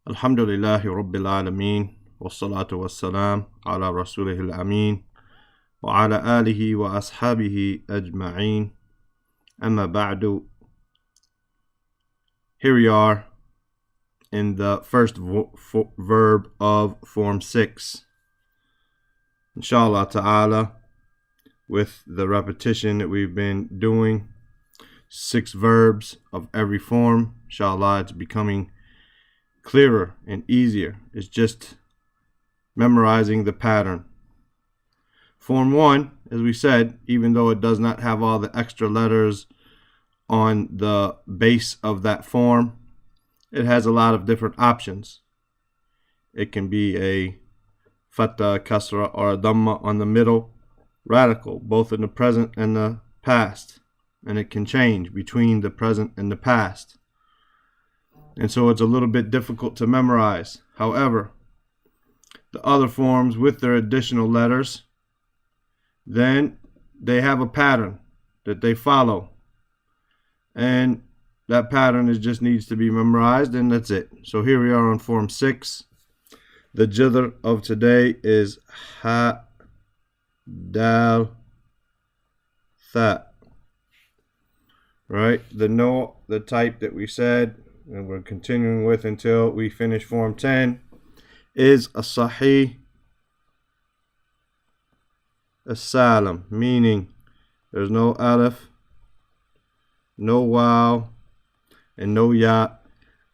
Alhamdulillahi Rabbil Alameen, wassalatu wassalam ala rasulihil ameen, wa ala alihi wa ashabihi ajma'een, amma ba'du. Here we are in the first verb of Form 6. Inshallah ta'ala, with the repetition that we've been doing, 6 verbs of every form. Inshallah, it's becoming clearer and easier. It's just memorizing the pattern. Form 1, as we said, even though it does not have all the extra letters on the base of that form, it has a lot of different options. It can be a fatha, kasra, or a dhamma on the middle radical, both in the present and the past. And it can change between the present and the past. And so it's a little bit difficult to memorize. However, the other forms with their additional letters, then they have a pattern that they follow. And that pattern just needs to be memorized, and that's it. So here we are on Form 6. The jither of today is ha, dal, tha. Right? The type that we said, and we're continuing with until we finish Form 10, is a Sahih, a Salim, meaning there's no alif, no waw, and no ya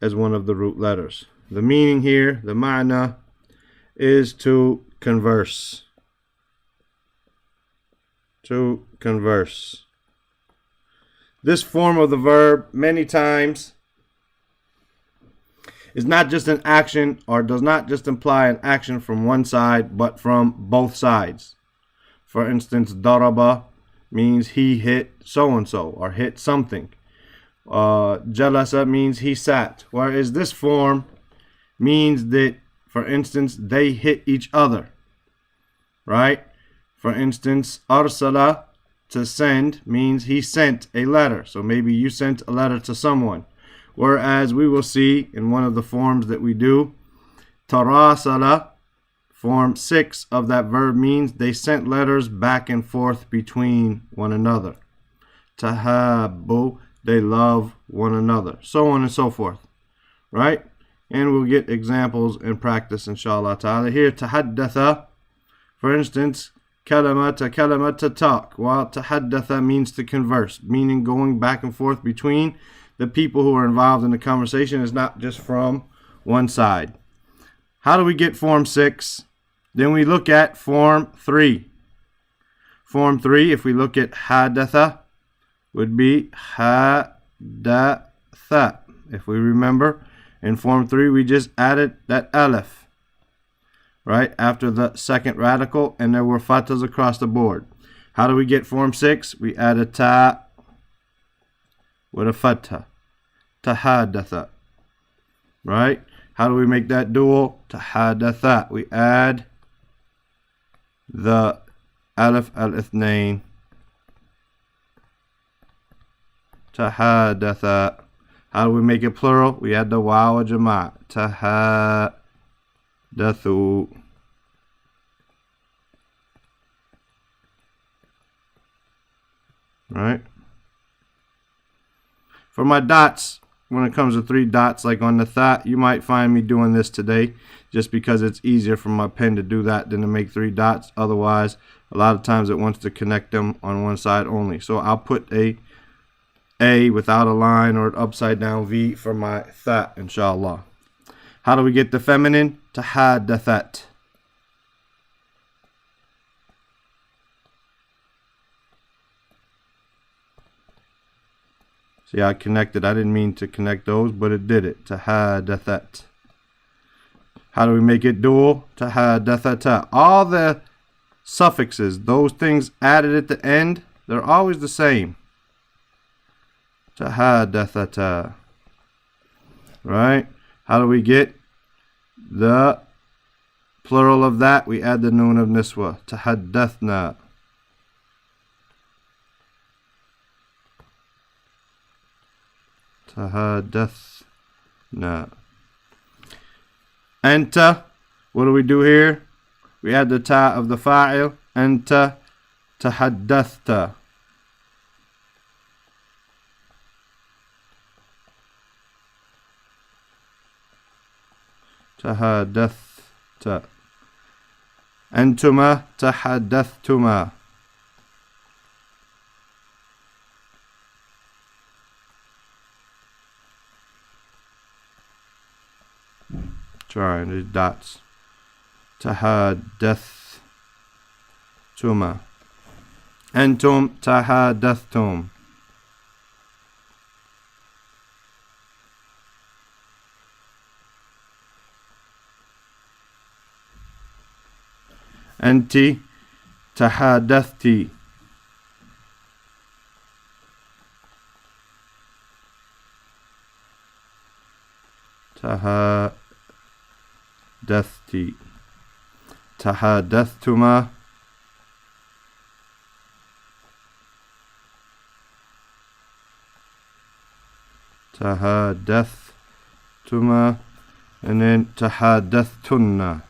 as one of the root letters. The meaning here, the ma'na, is to converse. To converse. This form of the verb, many times, is not just an action, or does not just imply an action from one side, but from both sides. For instance, daraba means he hit so-and-so, or hit something. Jalasa means he sat. Whereas this form means that, for instance, they hit each other. Right? For instance, arsala, to send, means he sent a letter. So maybe you sent a letter to someone. Whereas we will see in one of the forms that we do, tarasala, form 6 of that verb, means they sent letters back and forth between one another. Tahabbu, they love one another. So on and so forth. Right? And we'll get examples in practice, inshallah ta'ala. Here, tahaddatha, for instance, kalama to talk, while tahaddatha means to converse, meaning going back and forth between the people who are involved in the conversation. Is not just from one side. How do we get Form 6? Then we look at Form 3. Form 3, if we look at hadatha, would be hadatha. If we remember, in Form 3, we just added that alif, right, after the second radical, and there were fathas across the board. How do we get Form 6? We add a ta with a fatha. Tahadatha. Right? How do we make that dual? Tahadatha. We add the alif al-ithnain. Tahadatha. How do we make it plural? We add the waw al-jama'. Tahadathu. Right? For my dots, when it comes to 3 dots, like on the tha, you might find me doing this today just because it's easier for my pen to do that than to make 3 dots. Otherwise, a lot of times it wants to connect them on one side only. So I'll put a without a line or an upside down V for my tha, inshallah. How do we get the feminine? Tahadathat. See, I connected. I didn't mean to connect those, but it did it. Tahadathat. How do we make it dual? Tahadathata. All the suffixes, those things added at the end, they're always the same. Tahadathata. Right? How do we get the plural of that? We add the noon of niswa. Tahaddathna. Tahadathna. Anta. What do we do here? We add the ta of the fa'il. Anta tahaddathta. Tahaddathta. Antuma tahaddathtuma. Trying these dots. Tahaddathtuma. Antum tahaddathtum. Anti tahadathti. Tahadathti. Tahadaththuma. Tahadaththuma. And then tahadathtunna.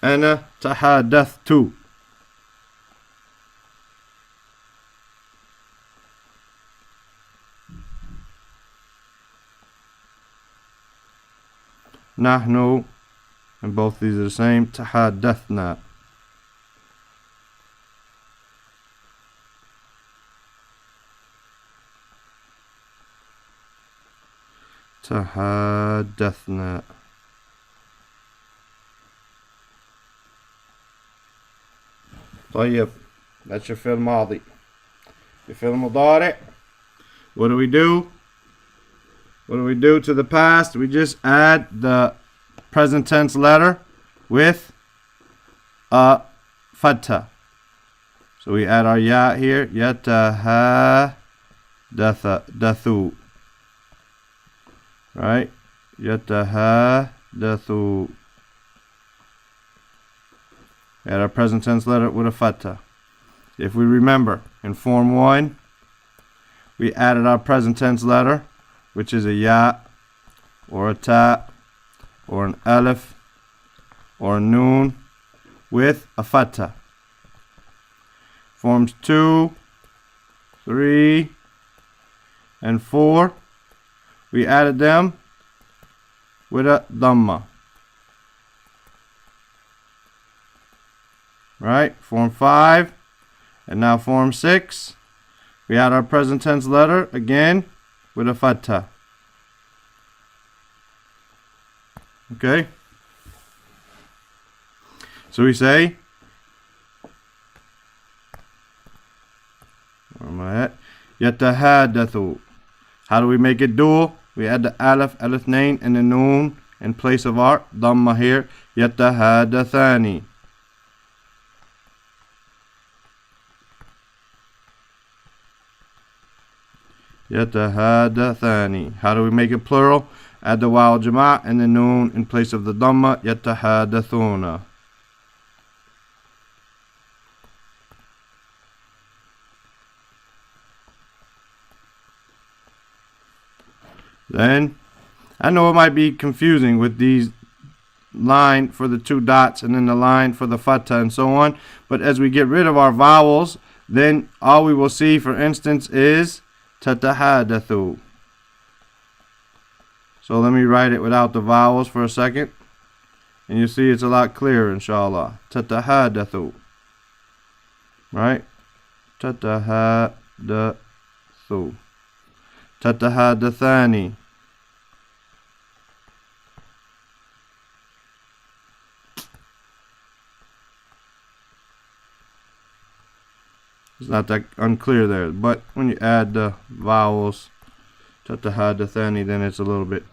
أنا تحدثت. نحن, and both these are the same. تحدثنا. تحدثنا. طيب, that's your fi'l ماضي. Your fi'l مضارع. What do we do? What do we do to the past? We just add the present tense letter with a fatha. So we add our ya here. Yatahadathu. Right? Yatahadathu. Add our present tense letter with a fatha. If we remember, in Form 1, we added our present tense letter, which is a ya, or a ta, or an alif, or a noon, with a fatha. Forms 2, 3, and 4, we added them with a dhamma. Right? Form 5, and now Form 6, we add our present tense letter again with a fatha. Okay? So we say, where am I at? Yatahadathu. How do we make it dual? We add the alif, alithnain, and the noon in place of our dhamma here. Yatahadathani. Yatahadathani. How do we make it plural? Add the waw jama' and the noon in place of the dhamma. Yatahadathuna. Then, I know it might be confusing with these line for the two dots and then the line for the fatha and so on, but as we get rid of our vowels, then all we will see, for instance, is tatahadathu. So let me write it without the vowels for a second, and you see it's a lot clearer, inshallah. Tatahadathu. Right? Tatahadathu. Tatahadathani. It's not that unclear there, but when you add the vowels, tatahadathani, then it's a little bit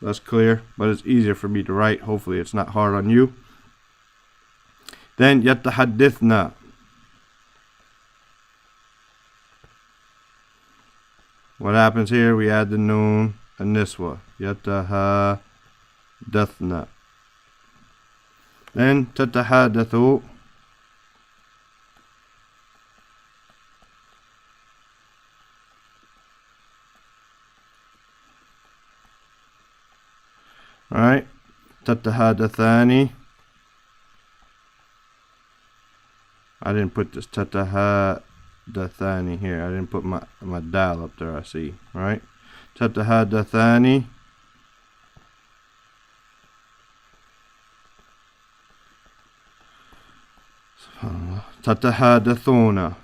less clear, but it's easier for me to write. Hopefully it's not hard on you. Then yatahaddithna. What happens here? We add the noon and niswa. Yatahadathna. Then تتحدثوا. Right? تتحدثان. I didn't put this تتحدثان here. I didn't put my dial up there, I see. Right? تتحدثان. تتحدثون.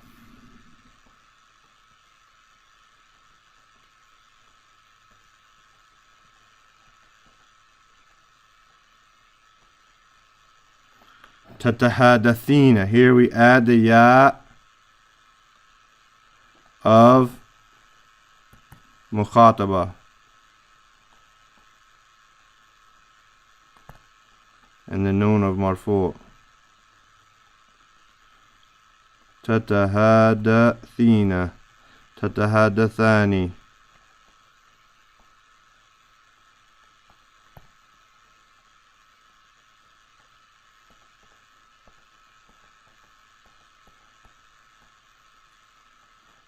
تتحدثين. Here we add the ya of مخاطبة and the noon of مرفوع. تتحدثين. تتحدثان.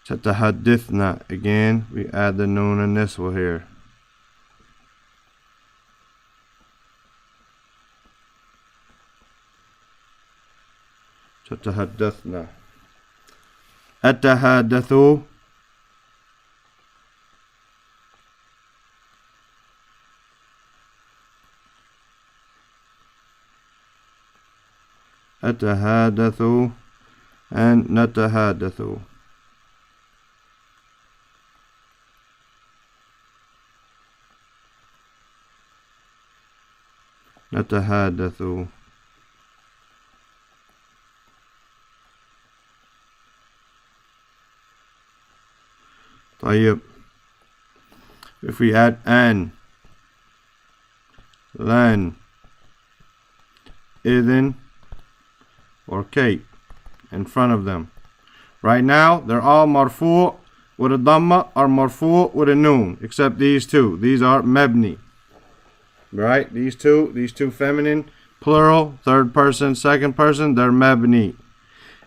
تتحدثنا. Again, we add the noon and niswa here. تتحدثنا. أتحدث. أتحدث and نتحدث. نتحدث. طيب. If we add an, lan, idhin, or kate in front of them. Right now, they're all marfu' with a dhamma or marfu' with a noon, except these two. These are mabni. Right? These two feminine, plural, third person, second person, they're mabni.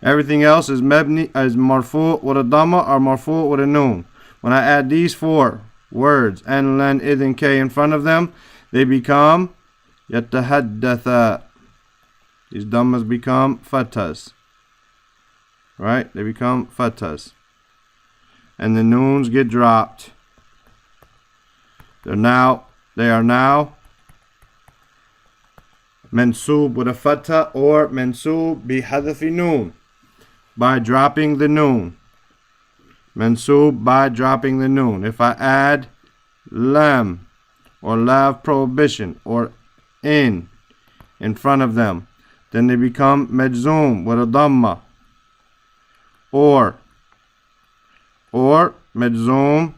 Everything else is mabni, is marfu' with a dhamma or marfu' with a noon. When I add these four words, an, lan, idhin, kay in front of them, they become yatahaddatha. These dhammas become fatas. Right? They become fatas. And the noons get dropped. They are now mansoob with a fatha or mansoob bi hadafi noon, by dropping the noon. Mansoob by dropping the noon. If I add lam or lav prohibition or in front of them, then they become majzoom with a dhamma or majzoom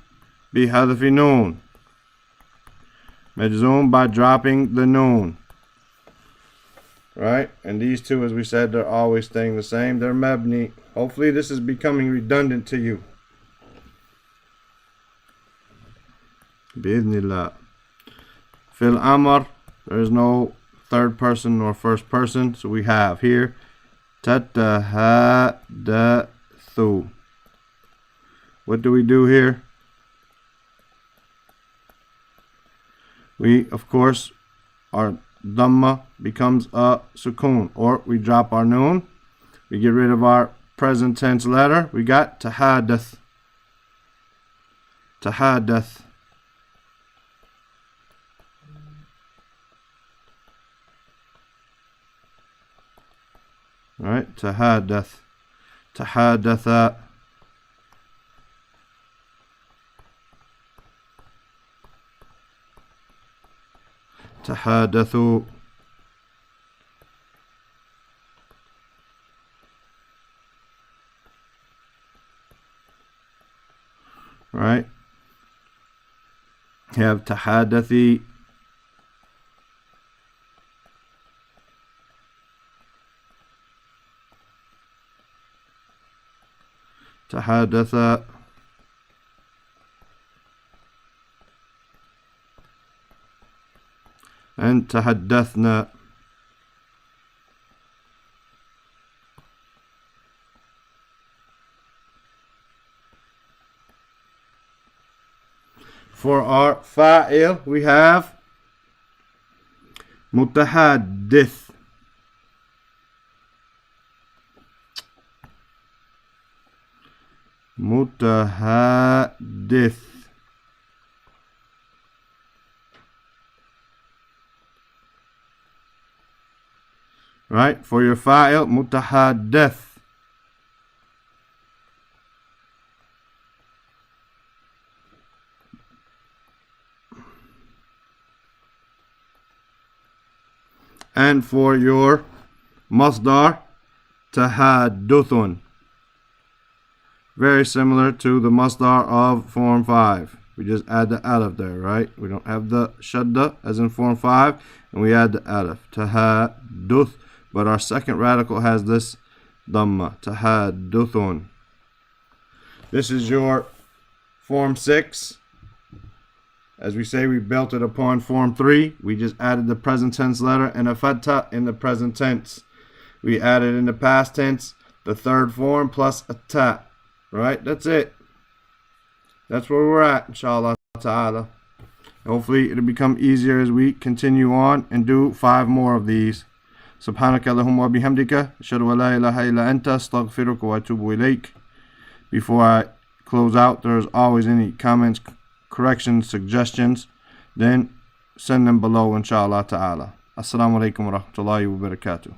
bi hadafi noon. Majzoom by dropping the noon. Right? And these two, as we said, they're always staying the same. They're mabni. Hopefully this is becoming redundant to you. Bi'idhnillah. Fil amr, there is no third person nor first person. So we have here tatahaddathu. What do we do here? We, of course, our dhamma becomes a sukoon, or we drop our noon. We get rid of our present tense letter. We got tahadath. Tahadath. Right? Tahadath. Tahadatha. تحادثوا. Right? You have tahadathi. Tahadatha. And tahaddathna. For our fa'il, we have mutahaddith. Mutahaddith. Right? For your fa'il, mutahaddith. And for your masdar, tahadduthun. Very similar to the masdar of form 5. We just add the alif there, right? We don't have the shadda as in form 5, and we add the alif, tahadduth. But our second radical has this dhamma, tahadduthun. This is your form 6. As we say, we built it upon form 3. We just added the present tense letter and a fatha in the present tense. We added in the past tense the third form plus a ta. Right? That's it. That's where we're at, inshallah ta'ala. Hopefully it'll become easier as we continue on and do 5 more of these. Subhanaka Allahumma wa bihamdika. Ashhadu wa la ilaha illa anta. Astaghfiruka wa atubu ilayk. Before I close out, there's always any comments, corrections, suggestions, then send them below, inshallah ta'ala. Assalamu alaikum wa rahmatullahi wa barakatuh.